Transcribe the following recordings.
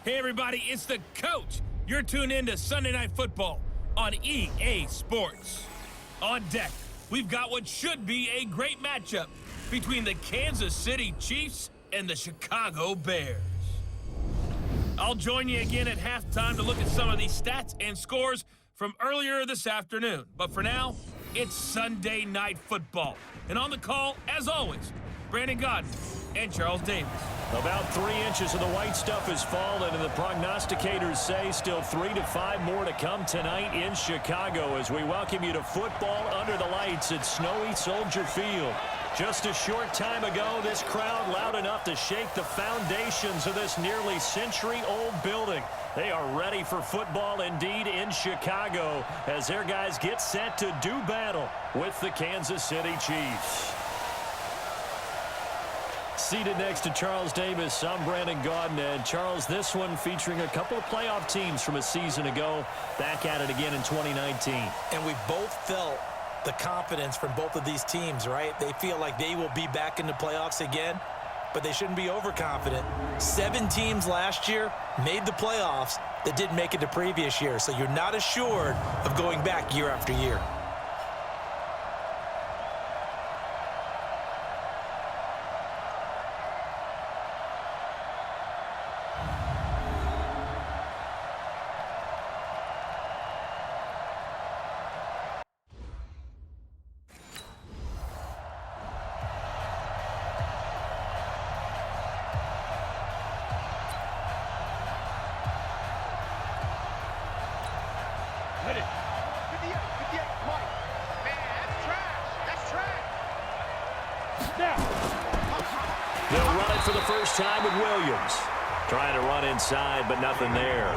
Hey everybody, it's the coach. You're tuned in to Sunday Night Football on EA Sports. On deck, we've got what should be a great matchup between the Kansas City Chiefs and the Chicago Bears. I'll join you again at halftime to look at some of these stats and scores from earlier this afternoon. But for now, it's Sunday Night Football. And on the call, as always, Brandon Godden and Charles Davis. About 3 inches of the white stuff has fallen, and the prognosticators say still 3 to 5 more to come tonight in Chicago as we welcome you to football under the lights at snowy Soldier Field. Just a short time ago, this crowd loud enough to shake the foundations of this nearly century-old building. They are ready for football indeed in Chicago as their guys get set to do battle with the Kansas City Chiefs. Seated next to Charles Davis, I'm Brandon Godden. And Charles, this one featuring a couple of playoff teams from a season ago, back at it again in 2019. And we both felt the confidence from both of these teams, right? They feel like they will be back in the playoffs again, but they shouldn't be overconfident. 7 teams last year made the playoffs that didn't make it the previous year, so you're not assured of going back year after year. They'll run it for the first time with Williams. Trying to run inside, but nothing there.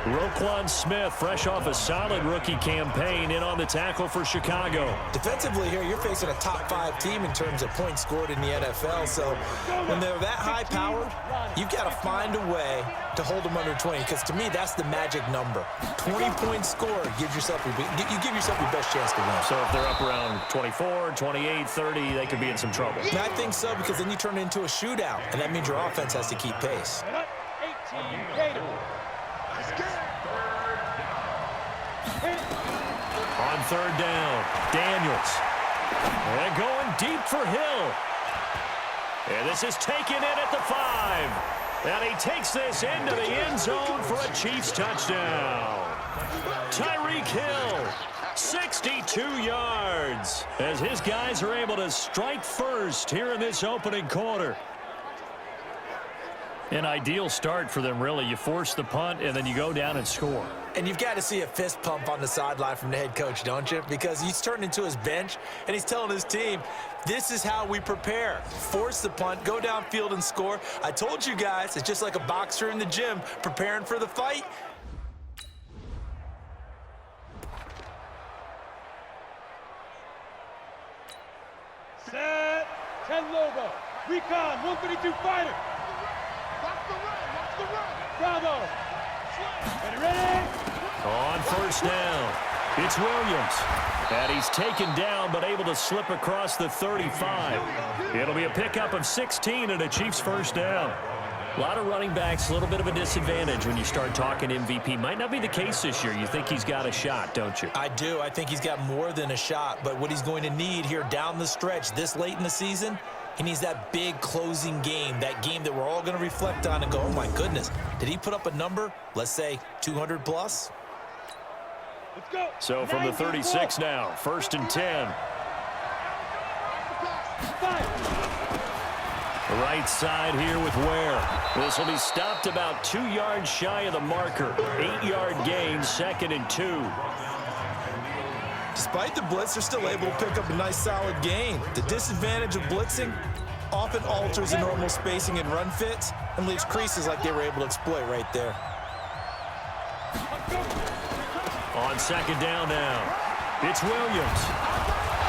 Roquan Smith, fresh off a solid rookie campaign, in on the tackle for Chicago. Defensively here, you're facing a top 5 team in terms of points scored in the NFL. So when they're that high-powered, you've got to find a way to hold them under 20. Because to me, that's the magic number. 20 points scored gives yourself you give yourself your best chance to win. So if they're up around 24, 28, 30, they could be in some trouble. And I think so, because then you turn it into a shootout, and that means your offense has to keep pace. 18, On third down, Daniels. And going deep for Hill. And this is taken in at the 5. And he takes this into the end zone for a Chiefs touchdown. Tyreek Hill, 62 yards, as his guys are able to strike first here in this opening quarter. An ideal start for them, really. You force the punt, and then you go down and score. And you've got to see a fist pump on the sideline from the head coach, don't you? Because he's turned into his bench, and he's telling his team, this is how we prepare. Force the punt, go downfield and score. I told you guys, it's just like a boxer in the gym preparing for the fight. Set, 10 logo, recon, 132 fighter. Bravo. Ready? On first down, it's Williams. And he's taken down, but able to slip across the 35. It'll be a pickup of 16 and a Chiefs first down. A lot of running backs, a little bit of a disadvantage when you start talking MVP. Might not be the case this year. You think he's got a shot, don't you? I do. I think he's got more than a shot. But what he's going to need here down the stretch this late in the season, he needs that big closing game, that game that we're all going to reflect on and go, oh, my goodness, did he put up a number, let's say 200 plus? Let's go. So from the 36 now, 1st and 10. The right side here with Ware. This will be stopped about 2 yards shy of the marker. 8-yard gain, 2nd and 2. Despite the blitz, they're still able to pick up a nice solid gain. The disadvantage of blitzing often alters the normal spacing and run fits and leaves creases like they were able to exploit right there. On 2nd down now, it's Williams.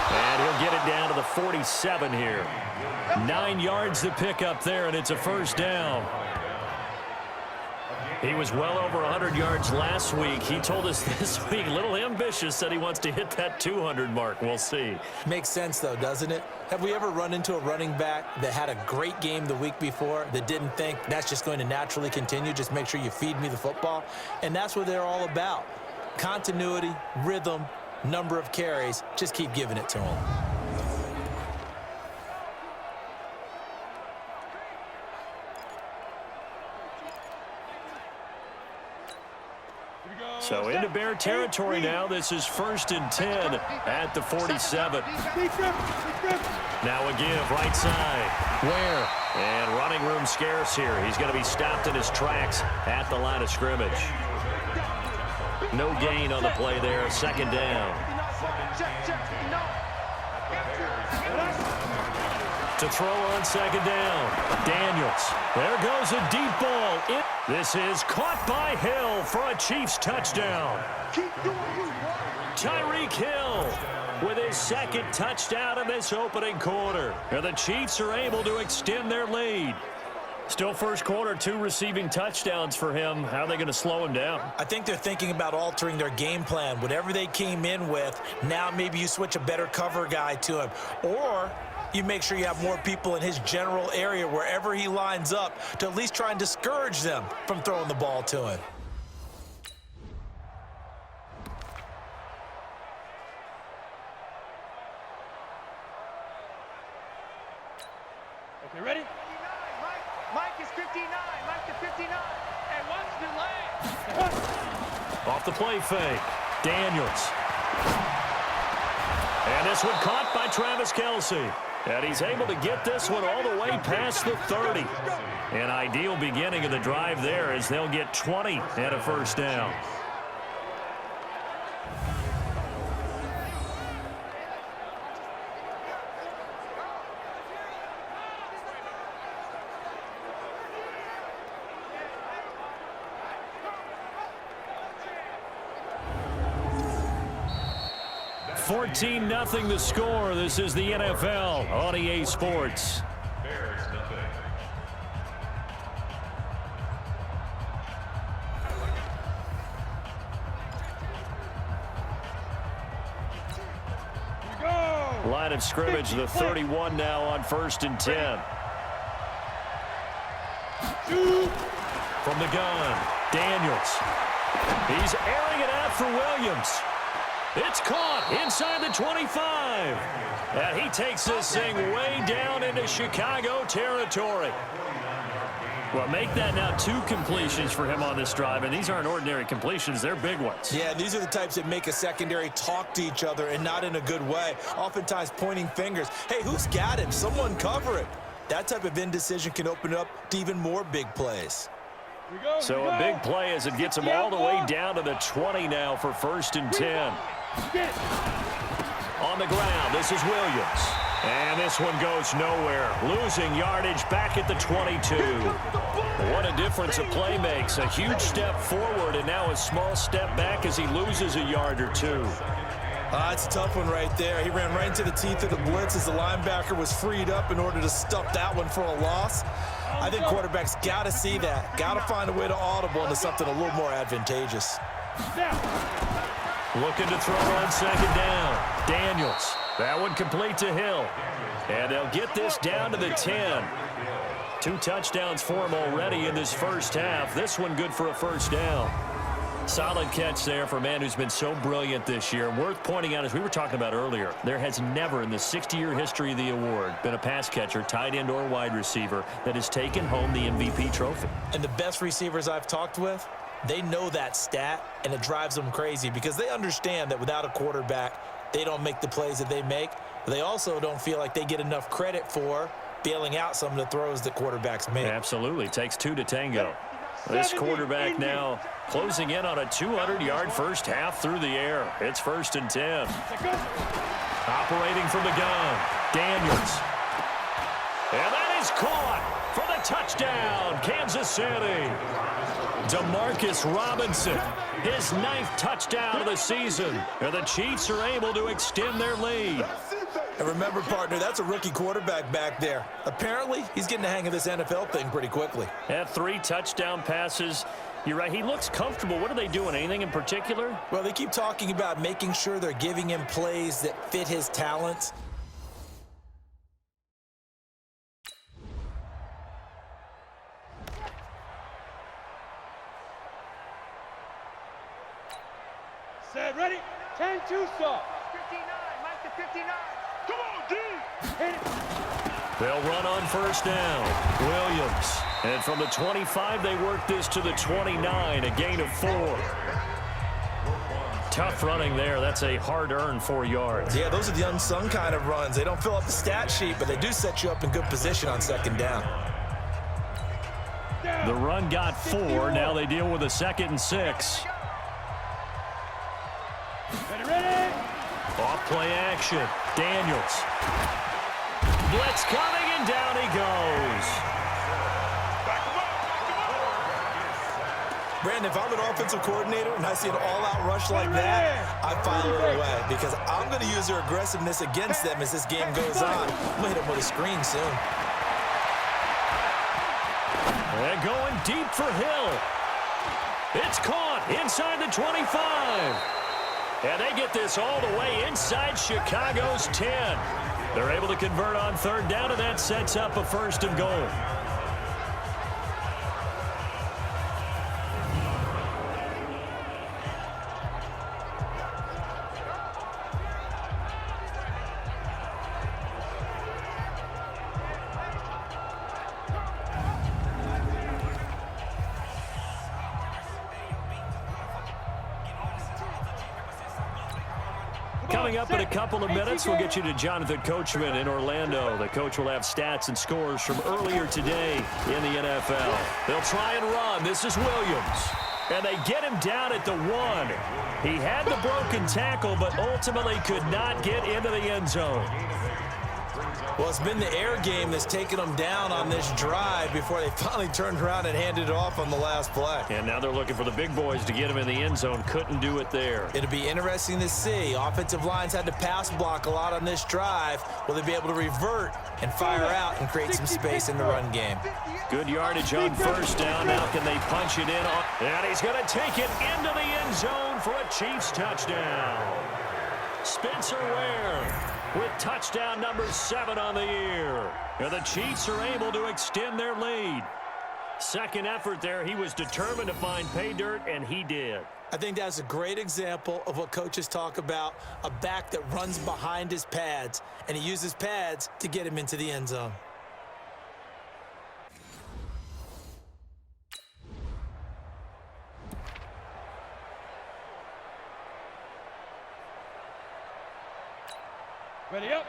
And he'll get it down to the 47 here. 9 yards to pick up there, and it's a first down. He was well over 100 yards last week. He told us this week, a little ambitious, said he wants to hit that 200 mark. We'll see. Makes sense, though, doesn't it? Have we ever run into a running back that had a great game the week before that didn't think that's just going to naturally continue? Just make sure you feed me the football. And that's what they're all about. Continuity, rhythm, number of carries. Just keep giving it to them. So into Bear territory now. This is 1st and 10 at the 47. Now a give right side. Ware. And running room scarce here. He's going to be stopped in his tracks at the line of scrimmage. No gain on the play there. 2nd down. To throw on 2nd down. Daniels. There goes a deep ball. This is caught by Hill for a Chiefs touchdown. Tyreek Hill with his 2nd touchdown in this opening quarter. And the Chiefs are able to extend their lead. Still first quarter, 2 receiving touchdowns for him. How are they going to slow him down? I think they're thinking about altering their game plan. Whatever they came in with, now maybe you switch a better cover guy to him. Or you make sure you have more people in his general area wherever he lines up to at least try and discourage them from throwing the ball to him. Okay, ready? Mike is 59. Mike to 59. And watch the leg. Off the play fake. Daniels. And this one caught by Travis Kelce. And he's able to get this one all the way past the 30. An ideal beginning of the drive there as they'll get 20 and a 1st down. $14-0 the score. This is the NFL on EA Sports. Line of scrimmage, the 31 now on 1st and 10. From the gun, Daniels. He's airing it out for Williams. It's caught inside the 25. And he takes this thing way down into Chicago territory. Well, make that now 2 completions for him on this drive, and these aren't ordinary completions. They're big ones. Yeah, these are the types that make a secondary talk to each other and not in a good way, oftentimes pointing fingers. Hey, who's got him? Someone cover him. That type of indecision can open it up to even more big plays. So a big play as it gets him all the way down to the 20 now for 1st and 10. On the ground, this is Williams. And this one goes nowhere. Losing yardage back at the 22. What a difference a play makes. A huge step forward and now a small step back as he loses a yard or 2. It's a tough one right there. He ran right into the teeth of the blitz as the linebacker was freed up in order to stuff that one for a loss. I think quarterbacks got to see that. Got to find a way to audible into something a little more advantageous. Looking to throw on 2nd down. Daniels. That one complete to Hill. And they'll get this down to the 10. 2 touchdowns for him already in this first half. This one good for a 1st down. Solid catch there for a man who's been so brilliant this year. Worth pointing out, as we were talking about earlier, there has never in the 60-year history of the award been a pass catcher, tight end, or wide receiver that has taken home the MVP trophy. And the best receivers I've talked with, they know that stat, and it drives them crazy because they understand that without a quarterback, they don't make the plays that they make. But they also don't feel like they get enough credit for bailing out some of the throws that quarterbacks make. Absolutely. Takes 2 to tango. This quarterback now closing in on a 200-yard first half through the air. It's 1st and 10. Operating from the gun, Daniels. And that is caught for the touchdown, Kansas City. Demarcus Robinson, his 9th touchdown of the season. And the Chiefs are able to extend their lead. And And remember, partner, that's a rookie quarterback back there. Apparently, he's getting the hang of this NFL thing pretty quickly. Had 3 touchdown passes. You're right, he looks comfortable. What are they doing? Anything in particular? Well, they keep talking about making sure they're giving him plays that fit his talents. Set, ready? 10-2 saw. 59, Mike to 59. Come on, D. Hit it. They'll run on first down. Williams. And from the 25, they work this to the 29, a gain of 4. Tough running there. That's a hard-earned 4 yards. Yeah, those are the unsung kind of runs. They don't fill up the stat sheet, but they do set you up in good position on second down. The run got 4. Now they deal with a 2nd and 6. Ready? Off play action. Daniels. Blitz coming, and down he goes. Brandon, if I'm an offensive coordinator and I see an all-out rush like that, I file it away because I'm going to use their aggressiveness against them as this game goes on. I'm going to hit them with a screen soon. And going deep for Hill. It's caught inside the 25. And they get this all the way inside Chicago's 10. They're able to convert on third down, and that sets up a 1st and goal. Coming up in a couple of minutes, we'll get you to Jonathan Coachman in Orlando. The coach will have stats and scores from earlier today in the NFL. They'll try and run. This is Williams. And they get him down at the 1. He had the broken tackle, but ultimately could not get into the end zone. Well, it's been the air game that's taken them down on this drive before they finally turned around and handed it off on the last play. And now they're looking for the big boys to get him in the end zone. Couldn't do it there. It'll be interesting to see. Offensive lines had to pass block a lot on this drive. Will they be able to revert and fire out and create some space in the run game? Good yardage on first down. Now can they punch it in? And he's going to take it into the end zone for a Chiefs touchdown. Spencer Ware with touchdown number 7 on the year. And the Chiefs are able to extend their lead. Second effort there. He was determined to find pay dirt, and he did. I think that's a great example of what coaches talk about, a back that runs behind his pads, and he uses pads to get him into the end zone. Ready up.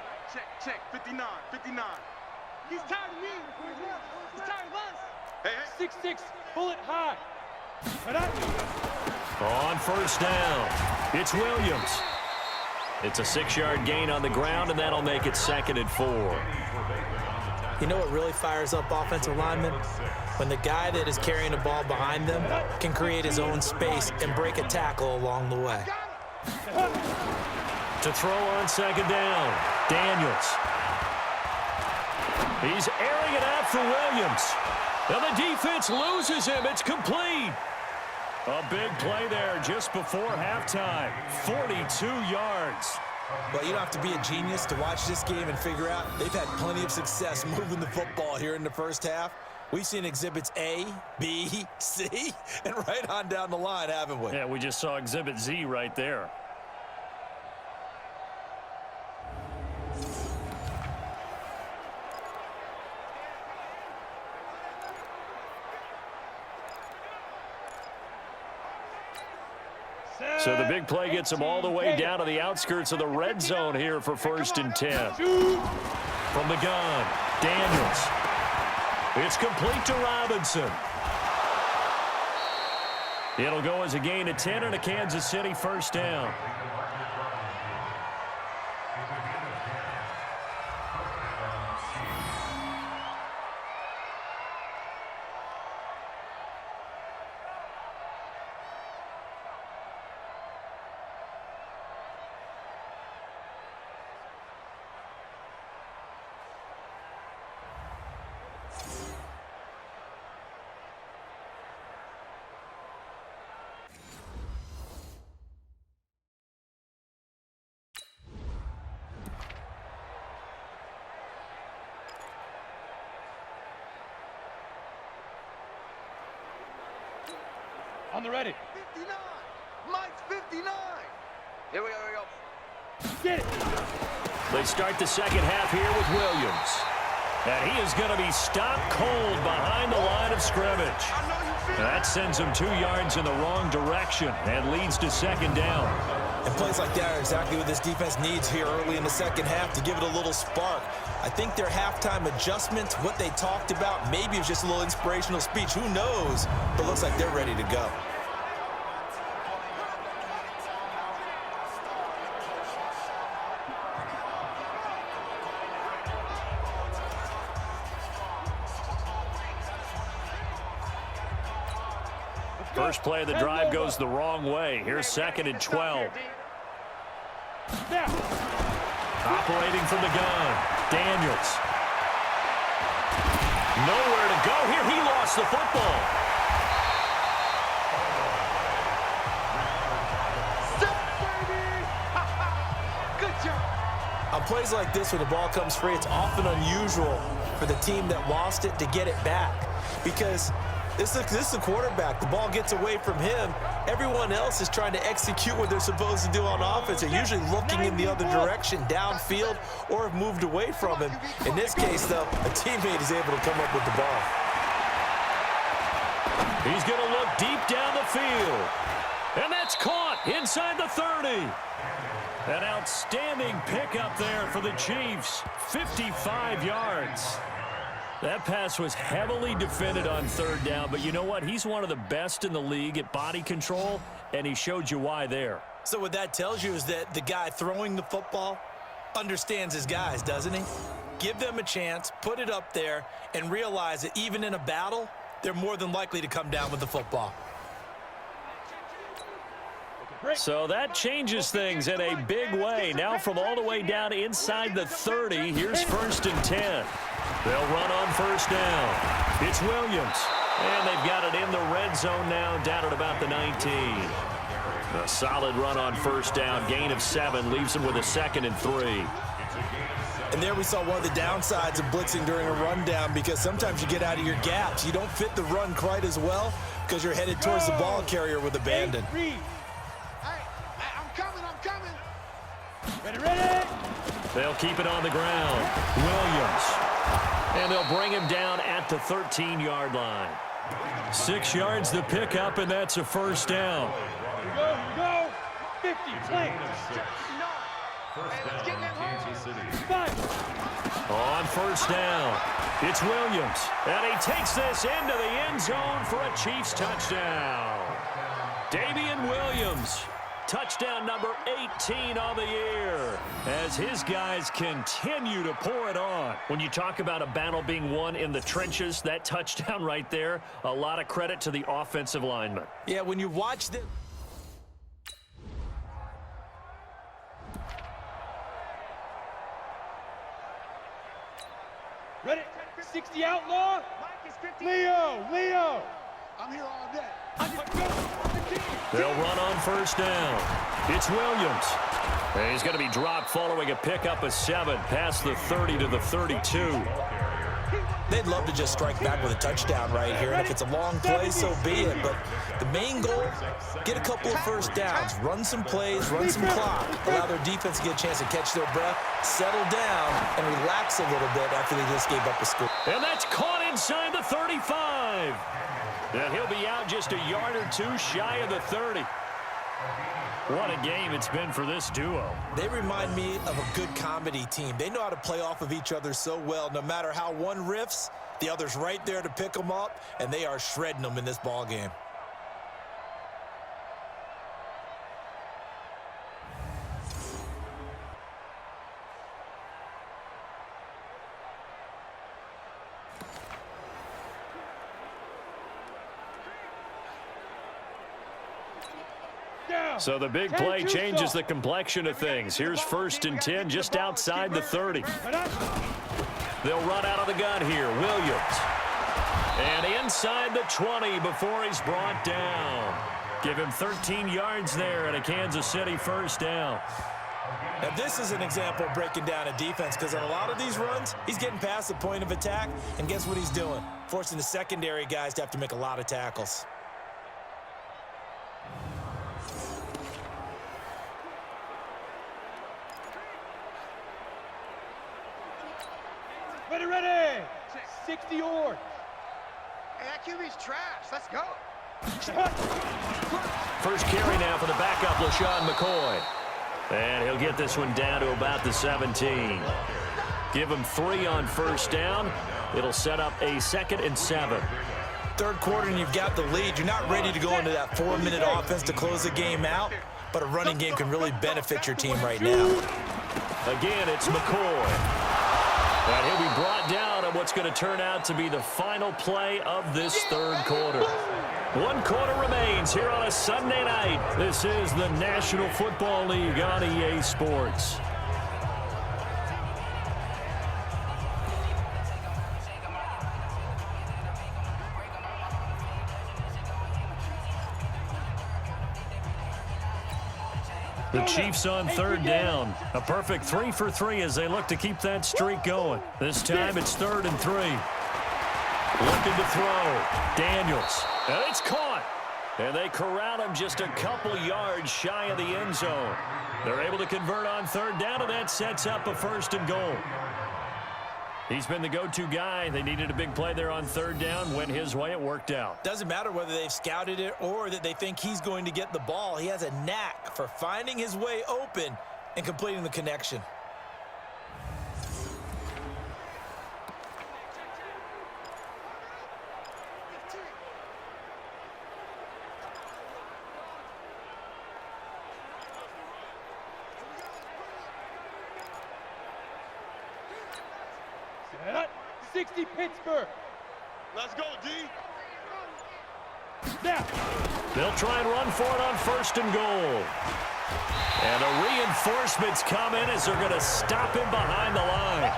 Check, 59, 59. He's tired of me. He's tired of us. Hey. 6-6, bullet high. Ready? On first down, it's Williams. It's a 6-yard gain on the ground, and that'll make it 2nd and 4. You know what really fires up offensive linemen? When the guy that is carrying the ball behind them can create his own space and break a tackle along the way. To throw on 2nd down, Daniels. He's airing it out for Williams. And the defense loses him. It's complete. A big play there just before halftime. 42 yards. Well, you don't have to be a genius to watch this game and figure out they've had plenty of success moving the football here in the first half. We've seen exhibits A, B, C, and right on down the line, haven't we? Yeah, we just saw exhibit Z right there. So the big play gets them all the way down to the outskirts of the red zone here for 1st and 10. From the gun, Daniels. It's complete to Robinson. It'll go as a gain of 10 and a Kansas City 1st down. On the ready. 59. Mike's 59. Here we go. Get it. They start the second half here with Williams. And he is going to be stopped cold behind the line of scrimmage. That sends him 2 yards in the wrong direction and leads to second down. And plays like that are exactly what this defense needs here early in the second half to give it a little spark. I think their halftime adjustments, what they talked about, maybe it's just a little inspirational speech. Who knows? But looks like they're ready to go. First play of the drive goes the wrong way. Here's second and 12. Now. Operating from the gun, Daniels. Nowhere to go here. He lost the football. Good job. On plays like this where the ball comes free, it's often unusual for the team that lost it to get it back. Because this is the quarterback. The ball gets away from him. Everyone else is trying to execute what they're supposed to do on offense. They're usually looking in the other direction, downfield, or have moved away from him. In this case, though, a teammate is able to come up with the ball. He's going to look deep down the field. And that's caught inside the 30. An outstanding pickup there for the Chiefs. 55 yards. That pass was heavily defended on third down, but you know what? He's one of the best in the league at body control, and he showed you why there. So what that tells you is that the guy throwing the football understands his guys, doesn't he? Give them a chance, put it up there, and realize that even in a battle, they're more than likely to come down with the football. So that changes things in a big way. Now from all the way down inside the 30, here's first and 10. They'll run on first down. It's Williams. And they've got it in the red zone now, down at about the 19. A solid run on first down. Gain of 7 leaves them with a second and 3. And there we saw one of the downsides of blitzing during a rundown, because sometimes you get out of your gaps. You don't fit the run quite as well because you're headed towards the ball carrier with abandon. Hey, I'm coming. Ready. They'll keep it on the ground. Williams. And they'll bring him down at the 13-yard line. 6 yards the pickup, and that's a first down. Here we go. 50, play. On first down, it's Williams. And he takes this into the end zone for a Chiefs touchdown. Damian Williams. Touchdown number 18 on the year as his guys continue to pour it on. When you talk about a battle being won in the trenches, that touchdown right there, a lot of credit to the offensive lineman. Yeah, when you watch this. Ready. 60 outlaw. Leo. I'm here all day. They'll run on first down. It's Williams. And he's going to be dropped following a pickup of 7 past the 30 to the 32. They'd love to just strike back with a touchdown right here. And if it's a long play, so be it. But the main goal, get a couple of first downs, run some plays, run some clock, allow their defense to get a chance to catch their breath, settle down, and relax a little bit after they just gave up a score. And that's caught inside the 35. And he'll be out just a yard or 2 shy of the 30. What a game it's been for this duo. They remind me of a good comedy team. They know how to play off of each other so well. No matter how one riffs, the other's right there to pick them up, and they are shredding them in this ball game. So the big play changes the complexion of things. Here's first and 10 just outside the 30. They'll run out of the gun here. Williams. And inside the 20 before he's brought down. Give him 13 yards there and a Kansas City first down. Now this is an example of breaking down a defense, because on a lot of these runs, he's getting past the point of attack, and guess what he's doing? Forcing the secondary guys to have to make a lot of tackles. Ready, ready. 60 orange. Hey, that QB's trash. Let's go. First carry now for the backup, LaShawn McCoy. And he'll get this one down to about the 17. Give him 3 on first down. It'll set up a 2nd and 7. Third quarter and you've got the lead. You're not ready to go into that 4-minute offense to close the game out, but a running game can really benefit your team right now. Again, it's McCoy. And he'll be brought down on what's going to turn out to be the final play of this third quarter. 1 quarter remains here on a Sunday night. This is the National Football League on EA Sports. The Chiefs on third down. A perfect 3 for 3 as they look to keep that streak going. This time it's 3rd and 3. Looking to throw. Daniels. And it's caught. And they corral him just a couple yards shy of the end zone. They're able to convert on third down, and that sets up a 1st and goal. He's been the go-to guy. They needed a big play there on third down. Went his way. It worked out. Doesn't matter whether they've scouted it or that they think he's going to get the ball. He has a knack for finding his way open and completing the connection. Set. 60 Pittsburgh. Let's go, D. Snap. They'll try and run for it on 1st and goal. And the reinforcements come in as they're going to stop him behind the line.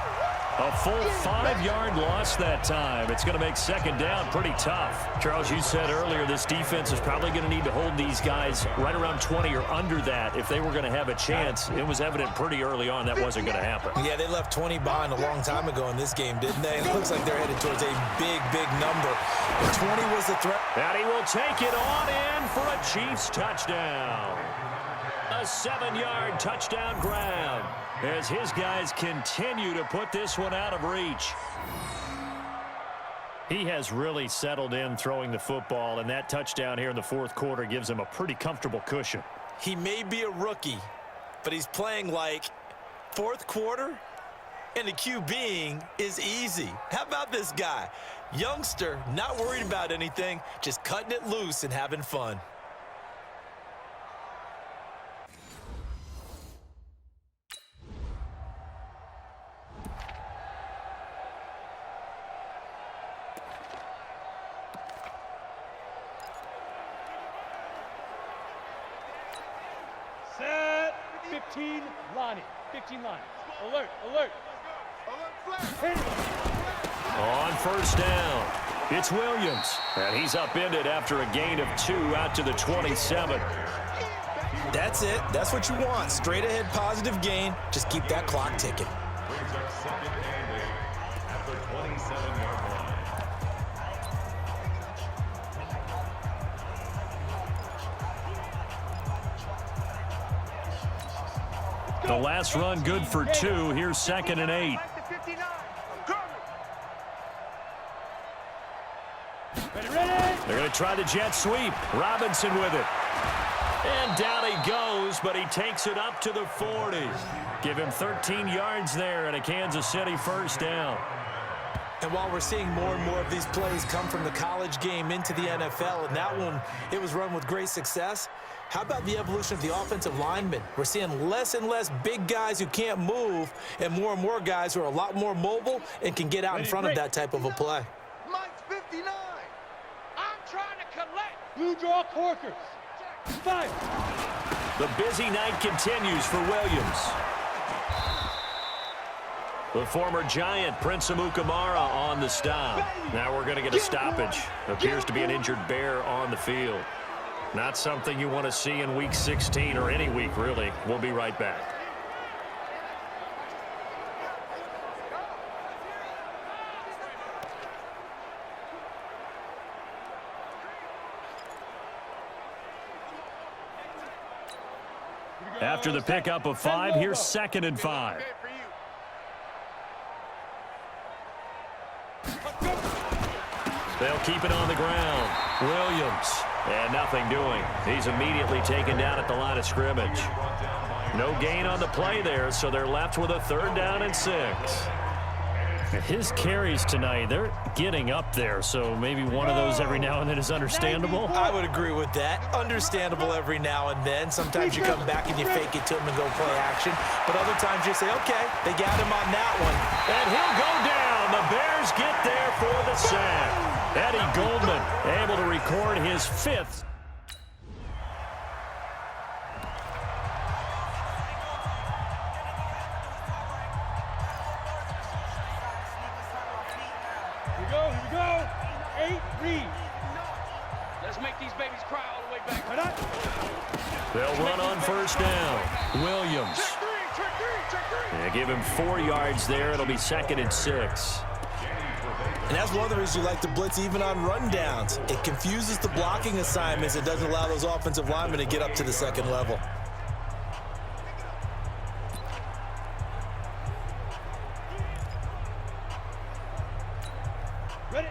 A full 5-yard loss that time. It's going to make 2nd down pretty tough. Charles, you said earlier this defense is probably going to need to hold these guys right around 20 or under that if they were going to have a chance. It was evident pretty early on that wasn't going to happen. Yeah, they left 20 behind a long time ago in this game, didn't they? It looks like they're headed towards a big, big number. 20 was the threat. And he will take it on in for a Chiefs touchdown. A 7-yard touchdown grab as his guys continue to put this one out of reach. He has really settled in throwing the football, and that touchdown here in the 4th quarter gives him a pretty comfortable cushion. He may be a rookie, but he's playing like 4th quarter, and the QBing is easy. How about this guy? Youngster, not worried about anything, just cutting it loose and having fun. Set. 15 Lonnie. 15 Lonnie. Alert, alert. Hit it. On 1st down, it's Williams. And he's upended after a gain of 2 out to the 27. That's it. That's what you want. Straight ahead positive gain. Just keep that clock ticking. Brings our 2nd and 8 at the 27-yard line. The last run good for 2. Here's 2nd and 8. Ready, ready. They're going to try the jet sweep. Robinson with it. And down he goes, but he takes it up to the 40. Give him 13 yards there and a Kansas City 1st down. And while we're seeing more and more of these plays come from the college game into the NFL, and that one, it was run with great success, how about the evolution of the offensive linemen? We're seeing less and less big guys who can't move and more guys who are a lot more mobile and can get out in front of that type of a play. Mike's 59. I'm trying to collect. Blue draw Corkers. Fire. The busy night continues for Williams. The former Giant, Prince Amukamara, on the stop. Now we're going to get a stoppage. Appears to be an injured Bear on the field. Not something you want to see in Week 16 or any week, really. We'll be right back. After the pickup of 5, here's 2nd and 5. They'll keep it on the ground. Williams. And nothing doing. He's immediately taken down at the line of scrimmage. No gain on the play there, so they're left with a 3rd down and 6. His carries tonight, they're getting up there, so maybe one of those every now and then is understandable. I would agree with that. Understandable every now and then. Sometimes you come back and you fake it to him and go play action. But other times you say, okay, they got him on that one. And he'll go down. The Bears get there for the sack. Eddie Goldman able to record his 5th. Here we go. 8 read. Let's make these babies cry all the way back. They'll run on 1st down. Williams. They give him 4 yards there. It'll be 2nd and 6. And that's one of the reasons you like to blitz even on rundowns. It confuses the blocking assignments. It doesn't allow those offensive linemen to get up to the 2nd level.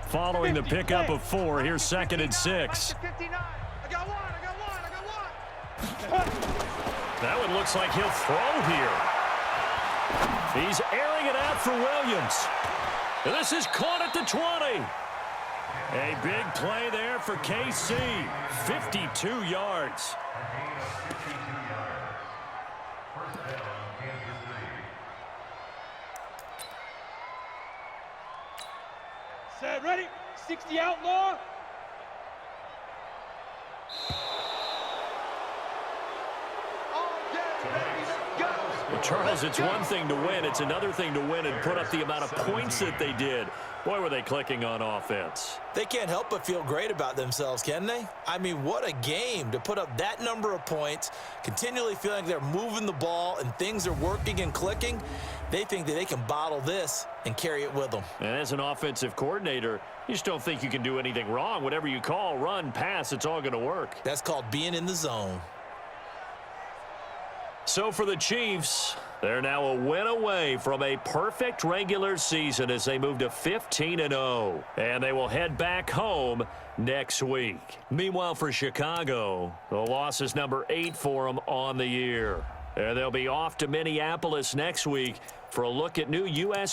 Following the pickup of 4, here's 2nd and 6. I got one. That one looks like he'll throw here. He's airing it out for Williams. And this is caught at the 20. A big play there for KC. 52 yards. Set, ready. 60 outlaw. Well, Charles, it's one thing to win. It's another thing to win and put up the amount of points that they did. Boy, were they clicking on offense. They can't help but feel great about themselves, can they? I mean, what a game to put up that number of points, continually feeling like they're moving the ball and things are working and clicking. They think that they can bottle this and carry it with them. And as an offensive coordinator, you just don't think you can do anything wrong. Whatever you call, run, pass, it's all going to work. That's called being in the zone. So for the Chiefs, they're now a win away from a perfect regular season as they move to 15-0. And they will head back home next week. Meanwhile, for Chicago, the loss is number 8 for them on the year. And they'll be off to Minneapolis next week for a look at new U.S.